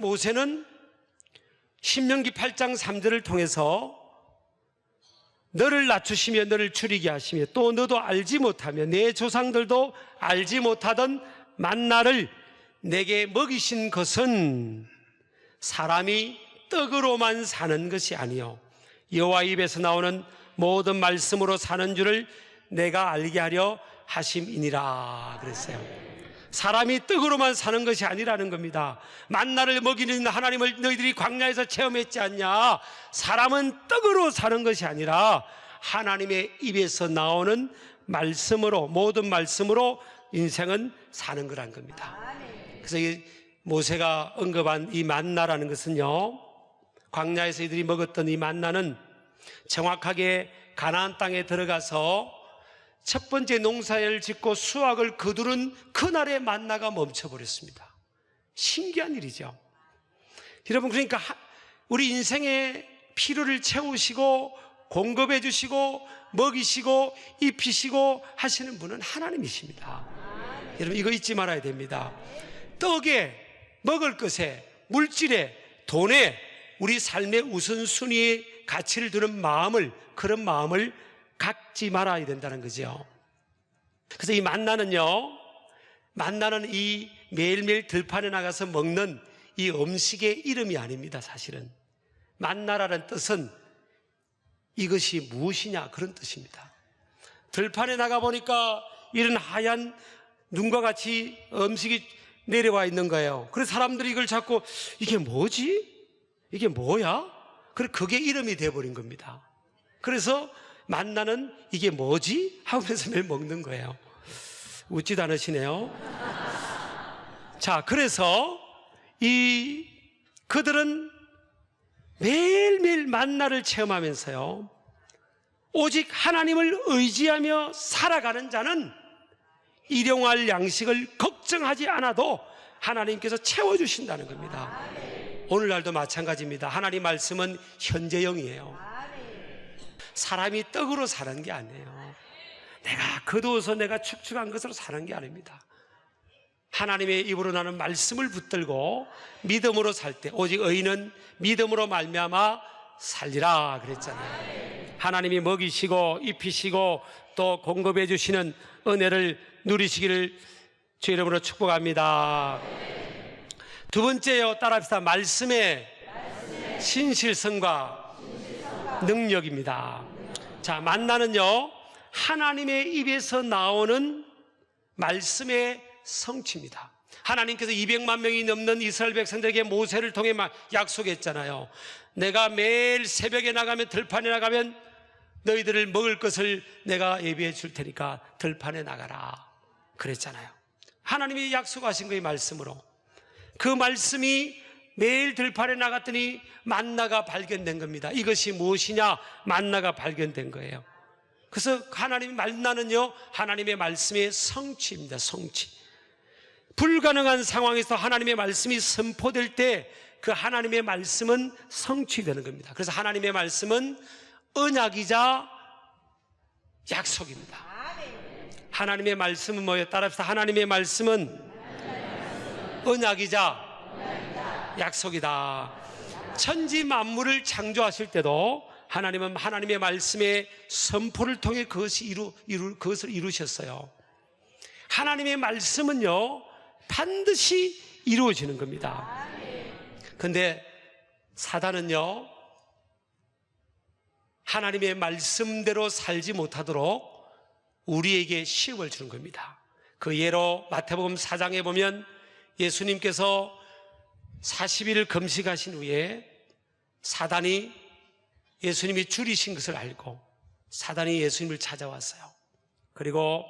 모세는 신명기 8장 3절을 통해서 너를 낮추시며 너를 줄이게 하시며 또 너도 알지 못하며 내 조상들도 알지 못하던 만나를 내게 먹이신 것은 사람이 떡으로만 사는 것이 아니요 여호와 입에서 나오는 모든 말씀으로 사는 줄을 내가 알게 하려 하심이니라 그랬어요. 사람이 떡으로만 사는 것이 아니라는 겁니다. 만나를 먹이는 하나님을 너희들이 광야에서 체험했지 않냐? 사람은 떡으로 사는 것이 아니라 하나님의 입에서 나오는 말씀으로, 모든 말씀으로 인생은 사는 거란 겁니다. 그래서 이 모세가 언급한 이 만나라는 것은요, 광야에서 이들이 먹었던 이 만나는 정확하게 가나안 땅에 들어가서 첫 번째 농사를 짓고 수확을 거두는 그날의 만나가 멈춰버렸습니다. 신기한 일이죠. 여러분, 그러니까 우리 인생의 필요를 채우시고 공급해 주시고 먹이시고 입히시고 하시는 분은 하나님이십니다. 여러분, 이거 잊지 말아야 됩니다. 떡에, 먹을 것에, 물질에, 돈에 우리 삶의 우선순위의 가치를 두는 마음을, 그런 마음을 갖지 말아야 된다는 거죠. 그래서 이 만나는요, 만나는 이 매일매일 들판에 나가서 먹는 이 음식의 이름이 아닙니다. 사실은 만나라는 뜻은 이것이 무엇이냐 그런 뜻입니다. 들판에 나가보니까 이런 하얀 눈과 같이 음식이 내려와 있는 거예요. 그래서 사람들이 이걸 자꾸 이게 뭐지? 이게 뭐야? 그래, 그게 이름이 되어버린 겁니다. 그래서 만나는 이게 뭐지? 하면서 매일 먹는 거예요. 웃지도 않으시네요. 자, 그래서 그들은 매일매일 만나를 체험하면서요, 오직 하나님을 의지하며 살아가는 자는 일용할 양식을 걱정하지 않아도 하나님께서 채워주신다는 겁니다. 오늘날도 마찬가지입니다. 하나님 말씀은 현재형이에요. 사람이 떡으로 사는 게 아니에요. 내가 거두어서 내가 축축한 것으로 사는 게 아닙니다. 하나님의 입으로 나는 말씀을 붙들고 믿음으로 살 때 오직 의인은 믿음으로 말미암아 살리라 그랬잖아요. 하나님이 먹이시고 입히시고 또 공급해 주시는 은혜를 누리시기를 주 이름으로 축복합니다. 두 번째요, 따라합시다. 말씀의 신실성과 능력입니다. 자, 만나는요, 하나님의 입에서 나오는 말씀의 성취입니다. 하나님께서 200만 명이 넘는 이스라엘 백성들에게 모세를 통해 약속했잖아요. 내가 매일 새벽에 나가면, 들판에 나가면 너희들을 먹을 것을 내가 예비해 줄 테니까 들판에 나가라 그랬잖아요. 하나님이 약속하신 거예요, 말씀으로. 그 말씀이 매일 들판에 나갔더니 만나가 발견된 겁니다. 이것이 무엇이냐? 만나가 발견된 거예요. 그래서 하나님의 만나는요, 하나님의 말씀의 성취입니다. 성취. 불가능한 상황에서 하나님의 말씀이 선포될 때 그 하나님의 말씀은 성취되는 겁니다. 그래서 하나님의 말씀은 언약이자 약속입니다. 하나님의 말씀은 뭐예요? 따라합시다. 하나님의 말씀은 언약이자 약속이다. 천지 만물을 창조하실 때도 하나님은 하나님의 말씀의 선포를 통해 그것을 이루셨어요. 하나님의 말씀은요, 반드시 이루어지는 겁니다. 그런데 사단은요, 하나님의 말씀대로 살지 못하도록 우리에게 시험을 주는 겁니다. 그 예로 마태복음 4장에 보면 예수님께서 40일을 금식하신 후에 사단이 예수님이 줄이신 것을 알고 사단이 예수님을 찾아왔어요. 그리고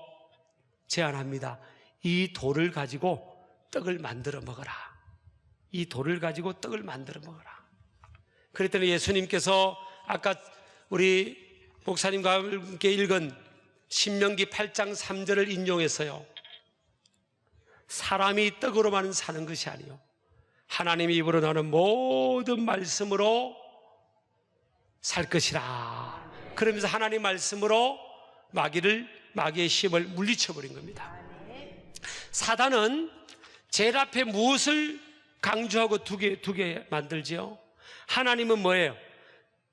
제안합니다. 이 돌을 가지고 떡을 만들어 먹어라. 이 돌을 가지고 떡을 만들어 먹어라. 그랬더니 예수님께서 아까 우리 목사님과 함께 읽은 신명기 8장 3절을 인용해서요, 사람이 떡으로만 사는 것이 아니요 하나님의 입으로 나오는 모든 말씀으로 살 것이라. 그러면서 하나님 말씀으로 마귀의 시험을 물리쳐버린 겁니다. 사단은 제일 앞에 무엇을 강조하고 두 개 만들지요. 하나님은 뭐예요?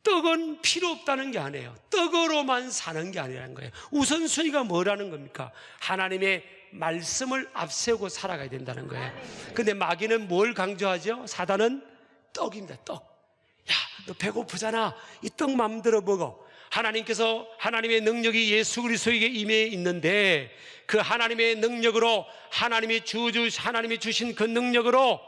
떡은 필요 없다는 게 아니에요. 떡으로만 사는 게 아니라는 거예요. 우선순위가 뭐라는 겁니까? 하나님의 말씀을 앞세우고 살아가야 된다는 거예요. 근데 마귀는 뭘 강조하죠? 사단은 떡입니다. 떡. 야, 너 배고프잖아. 이 떡 맘대로 먹어. 하나님께서 하나님의 능력이 예수 그리스도에게 임해 있는데 그 하나님의 능력으로 하나님이 주신 그 능력으로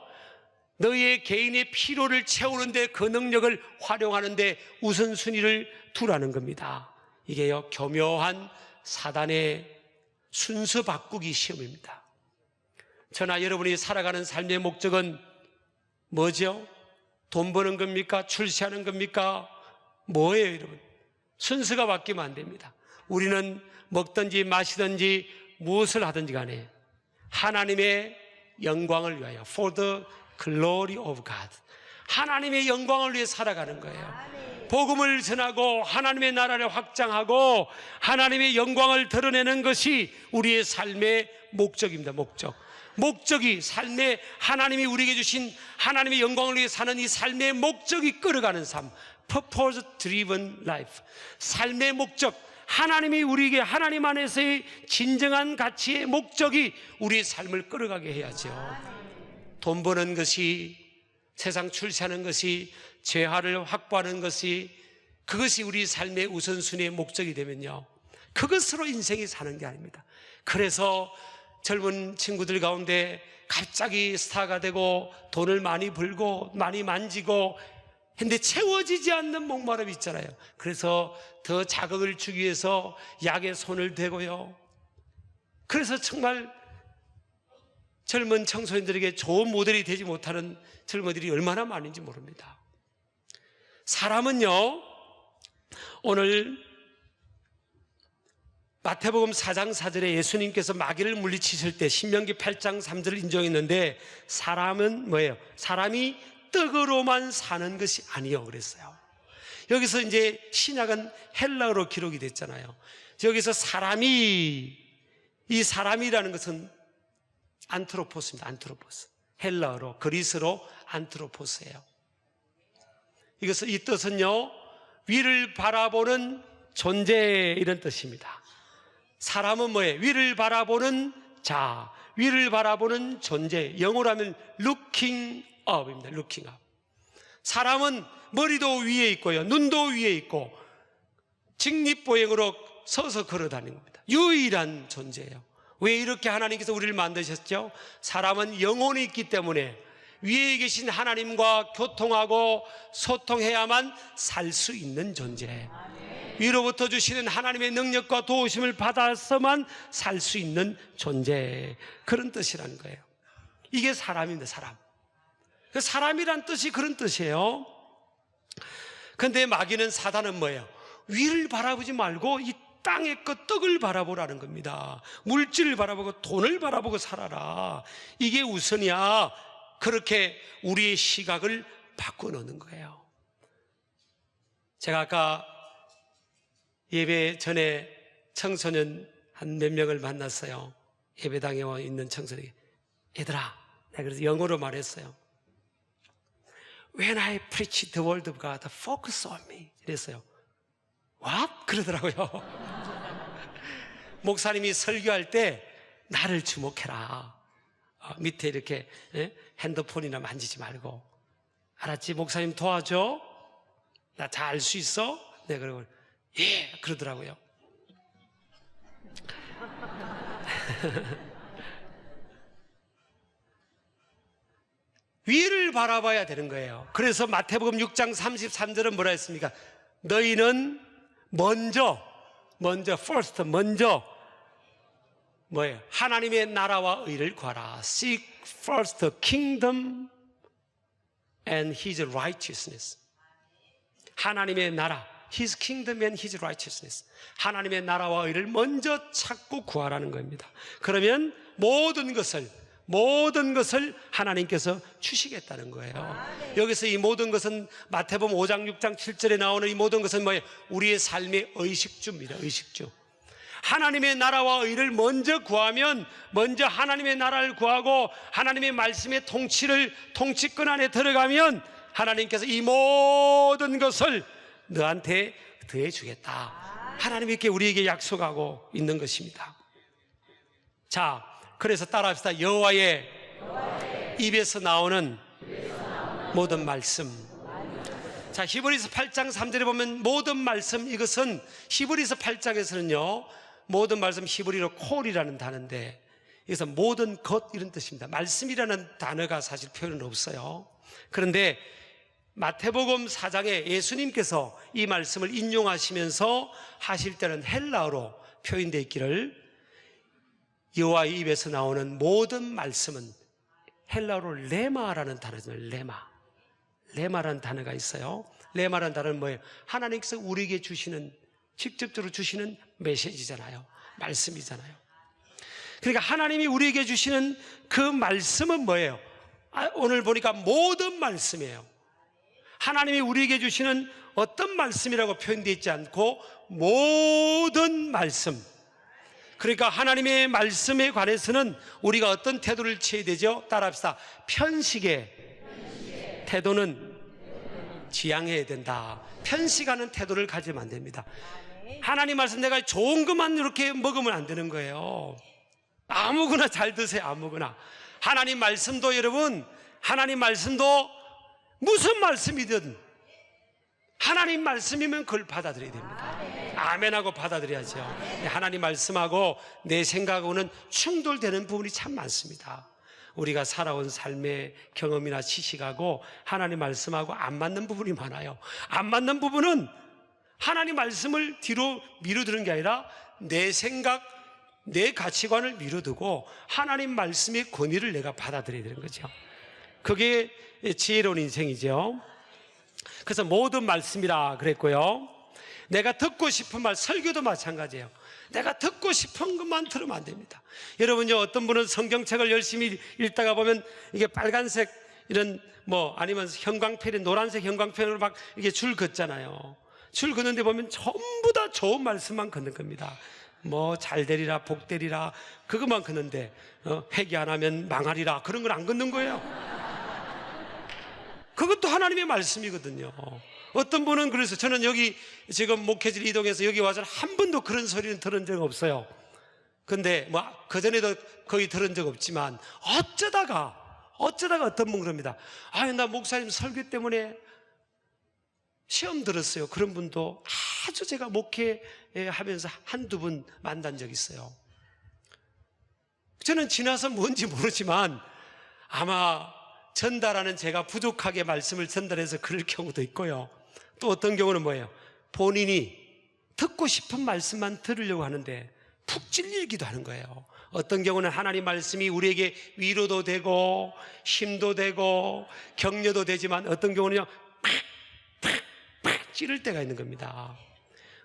너희의 개인의 필요를 채우는데 그 능력을 활용하는데 우선순위를 두라는 겁니다. 이게요, 교묘한 사단의 순서 바꾸기 시험입니다. 저나 여러분이 살아가는 삶의 목적은 뭐죠? 돈 버는 겁니까? 출세하는 겁니까? 뭐예요, 여러분? 순서가 바뀌면 안 됩니다. 우리는 먹든지 마시든지 무엇을 하든지 간에 하나님의 영광을 위하여 For the glory of God, 하나님의 영광을 위해 살아가는 거예요. 복음을 전하고 하나님의 나라를 확장하고 하나님의 영광을 드러내는 것이 우리의 삶의 목적입니다. 목적이 삶의 하나님이 우리에게 주신 하나님의 영광을 위해 사는 이 삶의 목적이 끌어가는 삶, Purpose driven life. 삶의 목적, 하나님이 우리에게 하나님 안에서의 진정한 가치의 목적이 우리의 삶을 끌어가게 해야죠. 돈 버는 것이, 세상 출세하는 것이, 재화를 확보하는 것이, 그것이 우리 삶의 우선순위의 목적이 되면요, 그것으로 인생이 사는 게 아닙니다. 그래서 젊은 친구들 가운데 갑자기 스타가 되고 돈을 많이 벌고 많이 만지고 근데 채워지지 않는 목마름이 있잖아요. 그래서 더 자극을 주기 위해서 약에 손을 대고요. 그래서 정말 젊은 청소년들에게 좋은 모델이 되지 못하는 젊은이들이 얼마나 많은지 모릅니다. 사람은요, 오늘 마태복음 4장 4절에 예수님께서 마귀를 물리치실 때 신명기 8장 3절을 인정했는데 사람은 뭐예요? 사람이 떡으로만 사는 것이 아니요 그랬어요. 여기서 이제 신약은 헬라어로 기록이 됐잖아요. 여기서 이 사람이라는 것은 안트로포스입니다. 안트로포스. 헬라어로, 그리스로 안트로포스예요. 이 뜻은요, 위를 바라보는 존재, 이런 뜻입니다. 사람은 뭐예요? 위를 바라보는 자, 위를 바라보는 존재. 영어로 하면 looking up입니다. looking up. 사람은 머리도 위에 있고요, 눈도 위에 있고 직립보행으로 서서 걸어다니는 겁니다. 유일한 존재예요. 왜 이렇게 하나님께서 우리를 만드셨죠? 사람은 영혼이 있기 때문에 위에 계신 하나님과 교통하고 소통해야만 살 수 있는 존재예요. 위로부터 주시는 하나님의 능력과 도우심을 받아서만 살 수 있는 존재, 그런 뜻이라는 거예요. 이게 사람입니다. 사람이란 뜻이 그런 뜻이에요. 그런데 마귀는, 사단은 뭐예요? 위를 바라보지 말고 이 땅의 것, 떡을 바라보라는 겁니다. 물질을 바라보고 돈을 바라보고 살아라. 이게 우선이야. 그렇게 우리의 시각을 바꿔놓는 거예요. 제가 아까 예배 전에 청소년 한 몇 명을 만났어요. 예배당에 와 있는 청소년이, 얘들아, 내가 그래서 영어로 말했어요. When I preach the word of God, focus on me. 이랬어요. What? 그러더라고요. 목사님이 설교할 때 나를 주목해라. 밑에 이렇게 핸드폰이나 만지지 말고. 알았지? 목사님 도와줘? 나 잘 알 수 있어? 네, 그러고 예, 그러더라고요. 위를 바라봐야 되는 거예요. 그래서 마태복음 6장 33절은 뭐라 했습니까? 너희는 먼저 뭐예요? 하나님의 나라와 의를 구하라. Seek first the kingdom and his righteousness. 하나님의 나라, his kingdom and his righteousness. 하나님의 나라와 의를 먼저 찾고 구하라는 겁니다. 그러면 모든 것을 하나님께서 주시겠다는 거예요. 여기서 이 모든 것은 마태복음 5장 6장 7절에 나오는 이 모든 것은 뭐예요? 우리의 삶의 의식주입니다. 의식주. 하나님의 나라와 의를 먼저 구하면, 먼저 하나님의 나라를 구하고 하나님의 말씀의 통치권 안에 들어가면 하나님께서 이 모든 것을 너한테 더해주겠다. 하나님이 이렇게 우리에게 약속하고 있는 것입니다. 자, 그래서 따라합시다. 여호와의 입에서 나오는 모든 말씀. 자, 히브리서 8장 3절에 보면 모든 말씀, 이것은 히브리서 8장에서는요 모든 말씀, 히브리로 콜이라는 단어인데 이것은 모든 것 이런 뜻입니다. 말씀이라는 단어가 사실 표현은 없어요. 그런데 마태복음 4장에 예수님께서 이 말씀을 인용하시면서 하실 때는 헬라어로 표현되어 있기를, 여호와의 입에서 나오는 모든 말씀은 헬라어로 레마라는 단어입니다. 레마라는 단어가 있어요. 레마라는 단어는 뭐예요? 하나님께서 우리에게 주시는, 직접적으로 주시는 메시지잖아요. 말씀이잖아요. 그러니까 하나님이 우리에게 주시는 그 말씀은 뭐예요? 오늘 보니까 모든 말씀이에요. 하나님이 우리에게 주시는 어떤 말씀이라고 표현되어 있지 않고 모든 말씀. 그러니까 하나님의 말씀에 관해서는 우리가 어떤 태도를 취해야 되죠? 따라합시다. 편식의 태도는 지양해야 된다. 편식하는 태도를 가지면 안 됩니다. 하나님 말씀 내가 좋은 것만 이렇게 먹으면 안 되는 거예요. 아무거나 잘 드세요. 아무거나. 하나님 말씀도, 여러분, 하나님 말씀도 무슨 말씀이든 하나님 말씀이면 그걸 받아들여야 됩니다. 아멘하고 받아들여야죠. 하나님 말씀하고 내 생각하고는 충돌되는 부분이 참 많습니다. 우리가 살아온 삶의 경험이나 지식하고 하나님 말씀하고 안 맞는 부분이 많아요. 안 맞는 부분은 하나님 말씀을 뒤로 미루드는 게 아니라 내 생각, 내 가치관을 미루두고 하나님 말씀의 권위를 내가 받아들여야 되는 거죠. 그게 지혜로운 인생이죠. 그래서 모든 말씀이라 그랬고요. 내가 듣고 싶은 말, 설교도 마찬가지예요. 내가 듣고 싶은 것만 들으면 안 됩니다. 여러분요, 어떤 분은 성경책을 열심히 읽다가 보면 이게 빨간색 이런 아니면 형광펜이 노란색 형광펜으로 막 이게 줄 긋잖아요. 줄 긋는데 보면 전부 다 좋은 말씀만 긋는 겁니다. 잘 되리라, 복 되리라, 그것만 긋는데 회개 안 하면 망하리라, 그런 걸 안 긋는 거예요. 그것도 하나님의 말씀이거든요. 어떤 분은 그래서 저는 여기 지금 목회지를 이동해서 여기 와서 한 번도 그런 소리는 들은 적 없어요. 근데 그전에도 거의 들은 적 없지만 어쩌다가 어떤 분 그럽니다. 나 목사님 설교 때문에 시험 들었어요. 그런 분도 아주 제가 목회하면서 한두 분 만난 적 있어요. 저는 지나서 뭔지 모르지만 아마 전달하는 제가 부족하게 말씀을 전달해서 그럴 경우도 있고요. 또 어떤 경우는 뭐예요? 본인이 듣고 싶은 말씀만 들으려고 하는데 푹 찔리기도 하는 거예요. 어떤 경우는 하나님 말씀이 우리에게 위로도 되고 힘도 되고 격려도 되지만 어떤 경우는요 팍 찌를 때가 있는 겁니다.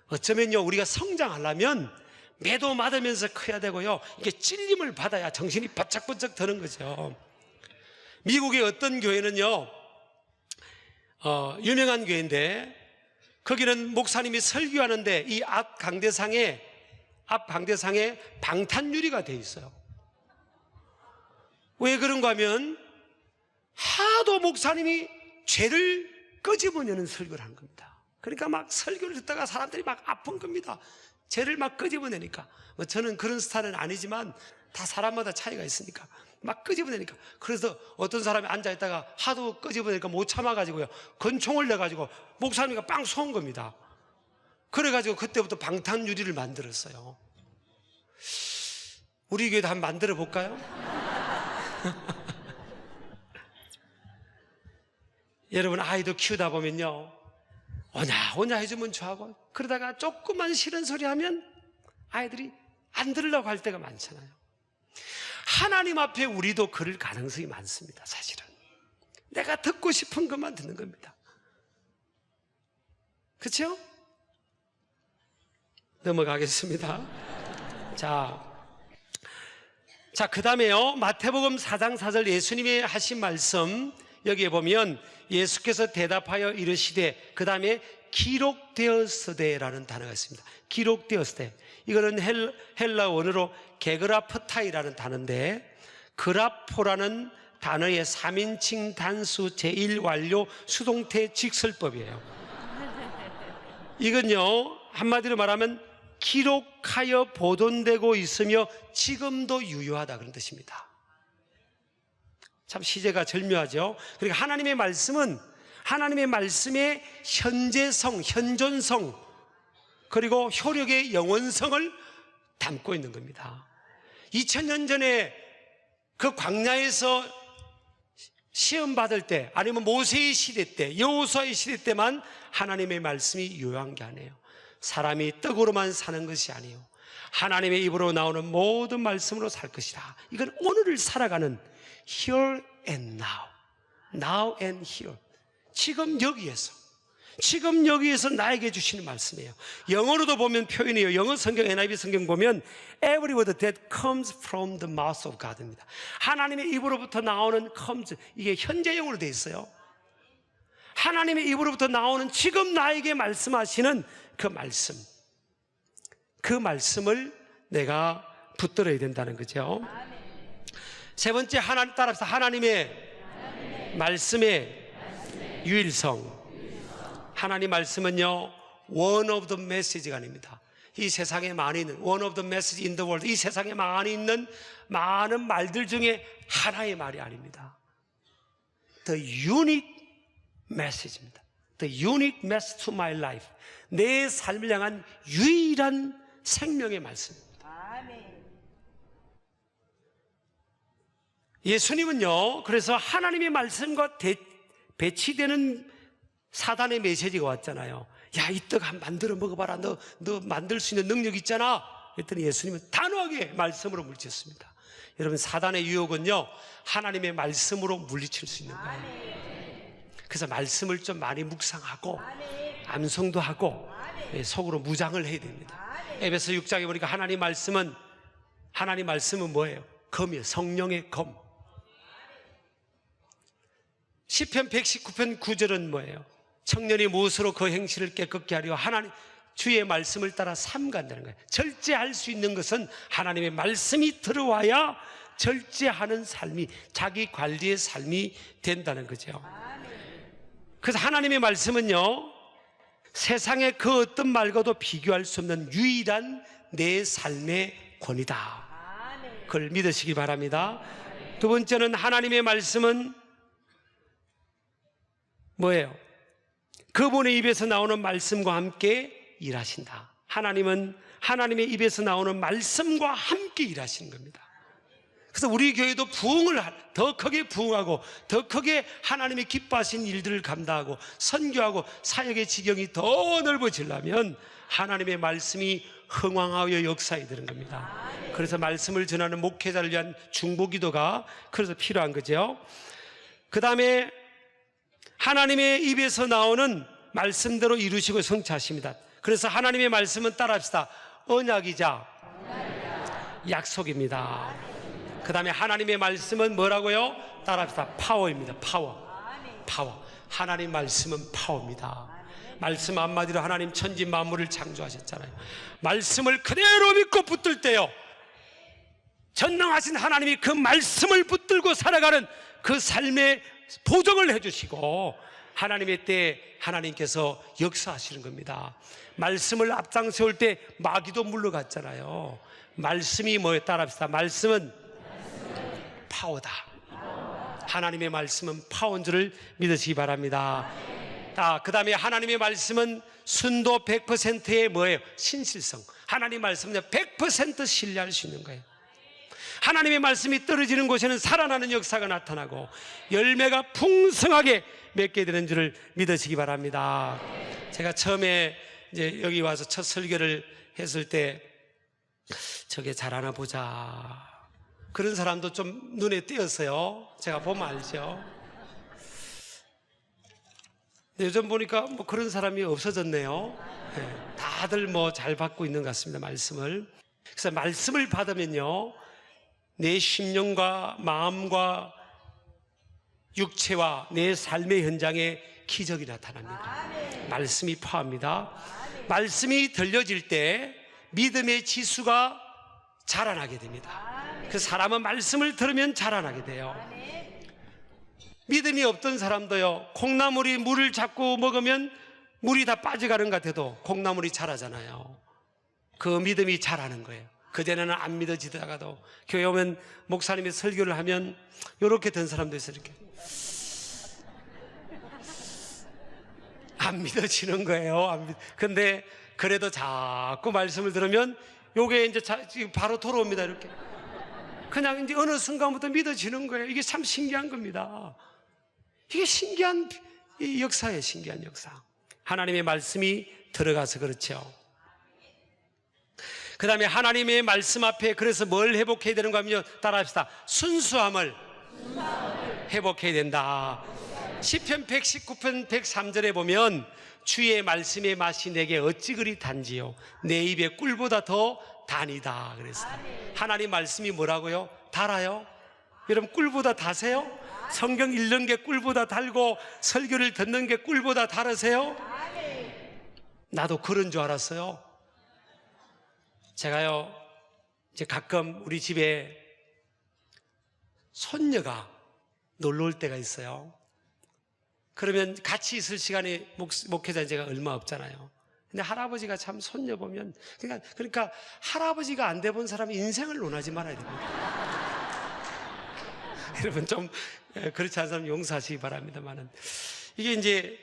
어쩌면요 우리가 성장하려면 매도 맞으면서 커야 되고요, 이게 찔림을 받아야 정신이 바짝바짝 드는 거죠. 미국의 어떤 교회는요 유명한 교회인데 거기는 목사님이 설교하는데 이 앞 강대상에 방탄유리가 돼 있어요. 왜 그런가 하면 하도 목사님이 죄를 끄집어내는 설교를 하는 겁니다. 그러니까 막 설교를 듣다가 사람들이 막 아픈 겁니다. 죄를 막 끄집어내니까. 저는 그런 스타일은 아니지만 다 사람마다 차이가 있으니까 막 끄집어내니까. 그래서 어떤 사람이 앉아있다가 하도 끄집어내니까 못 참아가지고요 권총을 내가지고 목사님이 빵 쏘은 겁니다. 그래가지고 그때부터 방탄유리를 만들었어요. 우리 교회도 한번 만들어 볼까요? 여러분 아이도 키우다 보면요 오냐 해주면 좋아하고 그러다가 조그만 싫은 소리 하면 아이들이 안 들으려고 할 때가 많잖아요. 하나님 앞에 우리도 그럴 가능성이 많습니다. 사실은 내가 듣고 싶은 것만 듣는 겁니다. 그렇죠? 넘어가겠습니다. 자, 그 다음에요 마태복음 4장 4절 예수님이 하신 말씀 여기에 보면 예수께서 대답하여 이르시되, 그 다음에 기록되었으되라는 단어가 있습니다. 기록되었으되, 이거는 헬라 원어로 게그라프타이라는 단어인데, 그라포라는 단어의 3인칭 단수 제1완료 수동태 직설법이에요. 이건요, 한마디로 말하면 기록하여 보존되고 있으며 지금도 유효하다, 그런 뜻입니다. 참 시제가 절묘하죠. 그러니까 하나님의 말씀은 하나님의 말씀의 현재성, 현존성, 그리고 효력의 영원성을 담고 있는 겁니다. 2000년 전에 그 광야에서 시험 받을 때, 아니면 모세의 시대 때, 여호수아의 시대 때만 하나님의 말씀이 유효한 게 아니에요. 사람이 떡으로만 사는 것이 아니에요. 하나님의 입으로 나오는 모든 말씀으로 살 것이다. 이건 오늘을 살아가는 here and now, now and here, 지금 여기에서 나에게 주시는 말씀이에요. 영어로도 보면 표현이에요. 영어 성경, NIV 성경 보면 every word that comes from the mouth of God입니다. 하나님의 입으로부터 나오는 comes, 이게 현재형으로 되어 있어요. 하나님의 입으로부터 나오는 지금 나에게 말씀하시는 그 말씀을 내가 붙들어야 된다는 거죠. 세 번째, 따라서 하나님의 말씀의 유일성. 하나님 말씀은요, one of the message가 아닙니다. 이 세상에 많이 있는 one of the message in the world, 이 세상에 많이 있는 많은 말들 중에 하나의 말이 아닙니다. The unique message입니다. The unique message to my life, 내 삶을 향한 유일한 생명의 말씀입니다. 예수님은요, 그래서 하나님의 말씀과 배치되는 사단의 메시지가 왔잖아요. 야, 이 떡 한번 만들어 먹어봐라. 너 만들 수 있는 능력 있잖아. 그랬더니 예수님은 단호하게 말씀으로 물리쳤습니다. 여러분, 사단의 유혹은요, 하나님의 말씀으로 물리칠 수 있는 거예요. 그래서 말씀을 좀 많이 묵상하고 암송도 하고 속으로 무장을 해야 됩니다. 에베소 6장에 보니까 하나님 말씀은 뭐예요? 검이에요. 성령의 검. 시편 119편 9절은 뭐예요? 청년이 무엇으로 그 행실을 깨끗게 하려 하나님 주의 말씀을 따라 삼간다는 거예요. 절제할 수 있는 것은 하나님의 말씀이 들어와야 절제하는 삶이, 자기 관리의 삶이 된다는 거죠. 그래서 하나님의 말씀은요, 세상의 그 어떤 말과도 비교할 수 없는 유일한 내 삶의 권위다. 그걸 믿으시기 바랍니다. 두 번째는 하나님의 말씀은 뭐예요? 그분의 입에서 나오는 말씀과 함께 일하신다. 하나님은 하나님의 입에서 나오는 말씀과 함께 일하시는 겁니다. 그래서 우리 교회도 더 크게 부흥하고 더 크게 하나님의 기뻐하신 일들을 감당하고 선교하고 사역의 지경이 더 넓어지려면 하나님의 말씀이 흥왕하여 역사해야 되는 겁니다. 그래서 말씀을 전하는 목회자를 위한 중보기도가 그래서 필요한 거죠. 그 다음에 하나님의 입에서 나오는 말씀대로 이루시고 성취하십니다. 그래서 하나님의 말씀은 따라합시다. 언약이자 약속입니다. 그 다음에 하나님의 말씀은 뭐라고요? 따라합시다. 파워입니다. 파워. 하나님 말씀은 파워입니다. 말씀 한마디로 하나님 천지 만물을 창조하셨잖아요. 말씀을 그대로 믿고 붙들 때요, 전능하신 하나님이 그 말씀을 붙들고 살아가는 그 삶의 보정을 해주시고 하나님의 때에 하나님께서 역사하시는 겁니다. 말씀을 앞장 세울 때 마귀도 물러갔잖아요. 말씀이 뭐에 따라합시다. 말씀은 파워다. 하나님의 말씀은 파워인 줄을 믿으시기 바랍니다. 그 다음에 하나님의 말씀은 순도 100%의 뭐예요? 신실성. 하나님 말씀은 100% 신뢰할 수 있는 거예요. 하나님의 말씀이 떨어지는 곳에는 살아나는 역사가 나타나고 열매가 풍성하게 맺게 되는 줄을 믿으시기 바랍니다. 제가 처음에 이제 여기 와서 첫 설교를 했을 때 저게 잘하나 보자, 그런 사람도 좀 눈에 띄었어요. 제가 보면 알죠. 근데 요즘 보니까 뭐 그런 사람이 없어졌네요. 네, 다들 뭐 잘 받고 있는 것 같습니다, 말씀을. 그래서 말씀을 받으면요, 내 심령과 마음과 육체와 내 삶의 현장에 기적이 나타납니다. 말씀이 포함합니다. 말씀이 들려질 때 믿음의 지수가 자라나게 됩니다. 그 사람은 말씀을 들으면 자라나게 돼요. 믿음이 없던 사람도요, 콩나물이 물을 자꾸 먹으면 물이 다 빠져가는 것 같아도 콩나물이 자라잖아요. 그 믿음이 자라는 거예요. 그전에는 안 믿어지다가도 교회 오면 목사님이 설교를 하면 이렇게 된 사람도 있어요. 이렇게 안 믿어지는 거예요. 근데 그래도 자꾸 말씀을 들으면 요게 이제 바로 돌아옵니다. 이렇게 그냥 이제 어느 순간부터 믿어지는 거예요. 이게 참 신기한 겁니다. 이게 신기한 이 역사예요. 신기한 역사. 하나님의 말씀이 들어가서 그렇죠. 그 다음에 하나님의 말씀 앞에 그래서 뭘 회복해야 되는가 하면 따라합시다. 순수함을 회복해야 된다. 시편 119편 103절에 보면 주의 말씀의 맛이 내게 어찌 그리 단지요 내 입에 꿀보다 더 단이다 그랬어요. 하나님 말씀이 뭐라고요? 달아요? 여러분 꿀보다 다세요? 성경 읽는 게 꿀보다 달고 설교를 듣는 게 꿀보다 다르세요? 나도 그런 줄 알았어요. 제가요 이제 가끔 우리 집에 손녀가 놀러 올 때가 있어요. 그러면 같이 있을 시간이 목회자 제가 얼마 없잖아요. 근데 할아버지가 참 손녀 보면 그러니까 할아버지가 안 돼본 사람이 인생을 논하지 말아야 됩니다. 여러분 좀 그렇지 않은 사람 용서하시기 바랍니다만은 이게 이제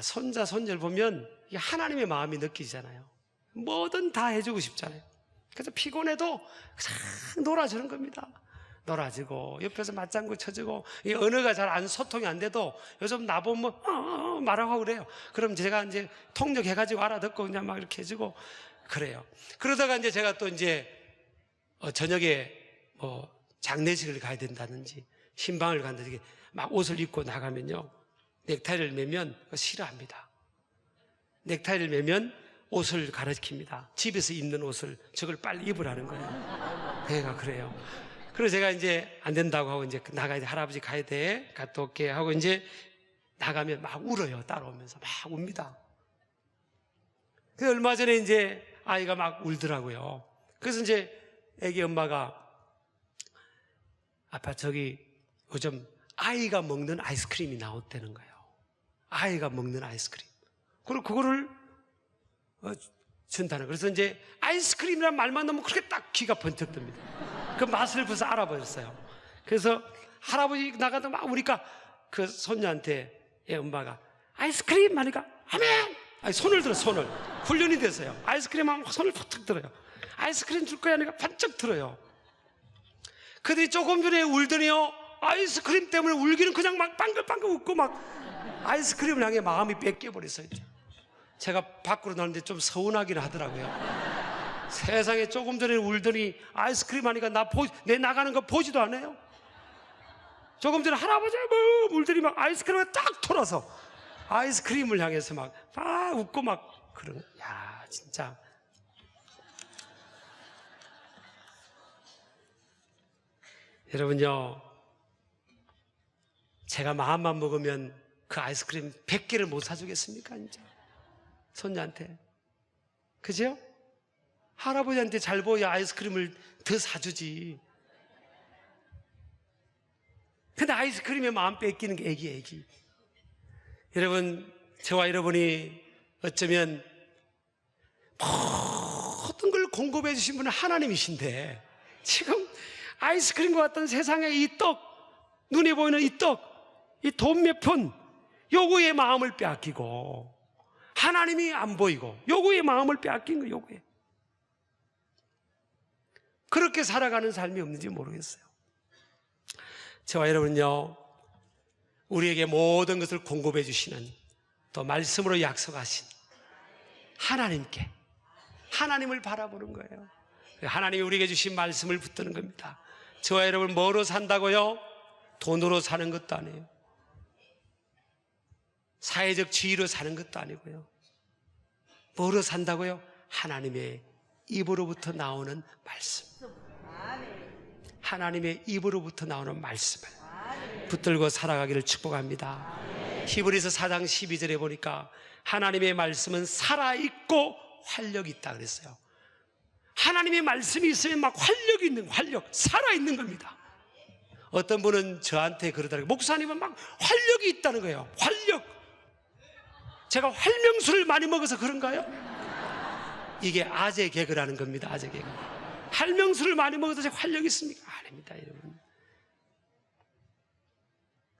손자 손녀를 보면 이게 하나님의 마음이 느끼잖아요. 뭐든 다 해주고 싶잖아요. 그래서 피곤해도 싹 놀아주는 겁니다. 놀아주고 옆에서 맞장구 쳐주고 이 언어가 잘 안 소통이 안 돼도 요즘 나보면 말하고 그래요. 그럼 제가 이제 통역해가지고 알아듣고 그냥 막 이렇게 해주고 그래요. 그러다가 이제 제가 또 이제 저녁에 뭐 장례식을 가야 된다든지 신방을 간다든지 막 옷을 입고 나가면요 넥타이를 매면 싫어합니다. 넥타이를 매면 옷을 가르칩니다. 집에서 입는 옷을 저걸 빨리 입으라는 거예요. 애가 그래요. 그래서 제가 이제 안 된다고 하고 이제 나가야 돼. 할아버지 가야 돼. 갔다 올게 하고 이제 나가면 막 울어요. 따라오면서 막 웁니다. 그 얼마 전에 이제 아이가 막 울더라고요. 그래서 이제 애기 엄마가 아빠 저기 요즘 아이가 먹는 아이스크림이 나왔다는 거예요. 아이가 먹는 아이스크림. 그리고 그거를 준다는. 그래서 이제 아이스크림이란 말만 넣으면 그렇게 딱 귀가 번쩍 듭니다. 그 맛을 벌써 알아버렸어요. 그래서 할아버지 나가다 막 우니까 그 손녀한테 애 엄마가 아이스크림 하니까 아멘! 아니, 손을 들어 손을. 훈련이 됐어요. 아이스크림 하면 손을 푹 들어요. 아이스크림 줄 거야 하니까 반짝 들어요. 그들이 조금 전에 울더니요 아이스크림 때문에 울기는 그냥 막 빵글빵글 웃고 막 아이스크림을 향해 마음이 뺏겨버렸어요. 제가 밖으로 나오는데 좀 서운하긴 하더라고요. 세상에 조금 전에 울더니 아이스크림 하니까 내 나가는 거 보지도 않아요. 조금 전에 할아버지 울더니 막 아이스크림을 딱 털어서 아이스크림을 향해서 막 웃고 막 그런. 야 진짜 여러분요 제가 마음만 먹으면 그 아이스크림 100개를 못 사주겠습니까? 진짜 손녀한테. 그죠? 할아버지한테 잘 보여야 아이스크림을 더 사주지. 근데 아이스크림에 마음 뺏기는 게 애기. 여러분, 저와 여러분이 어쩌면 모든 걸 공급해 주신 분은 하나님이신데 지금 아이스크림과 같은 세상의 이 떡, 눈에 보이는 이 떡, 이 돈 몇 푼, 요거에 마음을 빼앗기고 하나님이 안 보이고 요거에 마음을 빼앗긴 거예요. 요거에. 그렇게 살아가는 삶이 없는지 모르겠어요. 저와 여러분은요 우리에게 모든 것을 공급해 주시는 또 말씀으로 약속하신 하나님께 하나님을 바라보는 거예요. 하나님이 우리에게 주신 말씀을 붙드는 겁니다. 저와 여러분 뭐로 산다고요? 돈으로 사는 것도 아니에요. 사회적 지위로 사는 것도 아니고요. 뭐로 산다고요? 하나님의 입으로부터 나오는 말씀. 하나님의 입으로부터 나오는 말씀을 붙들고 살아가기를 축복합니다. 히브리서 4장 12절에 보니까 하나님의 말씀은 살아있고 활력이 있다 그랬어요. 하나님의 말씀이 있으면 막 활력이 있는, 활력, 살아있는 겁니다. 어떤 분은 저한테 그러더라고요. 목사님은 막 활력이 있다는 거예요. 활력. 제가 활명수를 많이 먹어서 그런가요? 이게 아재 개그라는 겁니다. 아재 개그. 활명수를 많이 먹어서 제가 활력이 있습니까? 아닙니다, 여러분.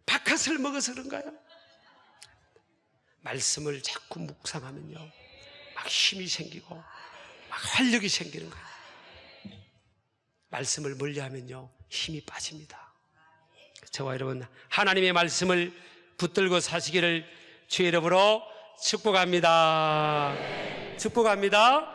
바카스를 먹어서 그런가요? 말씀을 자꾸 묵상하면요, 막 힘이 생기고 막 활력이 생기는 거예요. 말씀을 멀리하면요, 힘이 빠집니다. 저와 여러분, 하나님의 말씀을 붙들고 사시기를 주의 이름으로 축복합니다. 축복합니다.